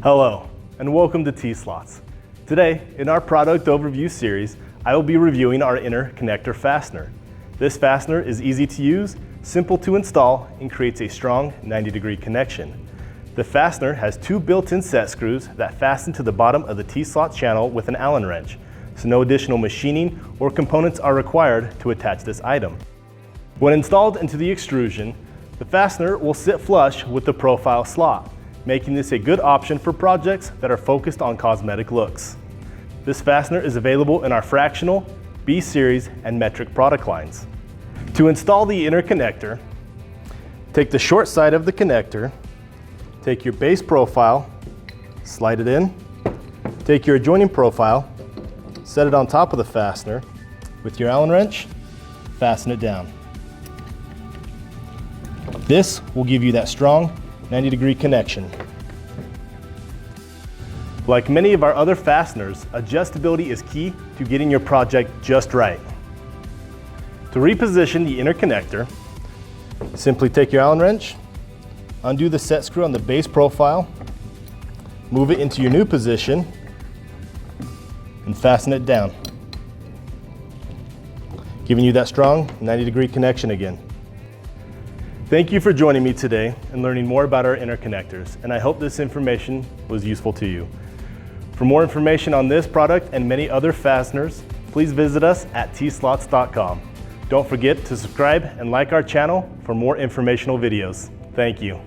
Hello, and welcome to T-Slots. Today, in our product overview series, I will be reviewing our inner connector fastener. This fastener is easy to use, simple to install, and creates a strong 90-degree connection. The fastener has two built-in set screws that fasten to the bottom of the T-slot channel with an Allen wrench, so no additional machining or components are required to attach this item. When installed into the extrusion, the fastener will sit flush with the profile slot, making this a good option for projects that are focused on cosmetic looks. This fastener is available in our fractional, B-series, and metric product lines. To install the inner connector, take the short side of the connector, take your base profile, slide it in, take your adjoining profile, set it on top of the fastener. With your Allen wrench, fasten it down. This will give you that strong 90-degree connection. Like many of our other fasteners, adjustability is key to getting your project just right. To reposition the inner connector, simply take your Allen wrench, undo the set screw on the base profile, move it into your new position, and fasten it down, giving you that strong 90-degree connection again. Thank you for joining me today and learning more about our inner connectors, and I hope this information was useful to you. For more information on this product and many other fasteners, please visit us at tslots.com. Don't forget to subscribe and like our channel for more informational videos. Thank you.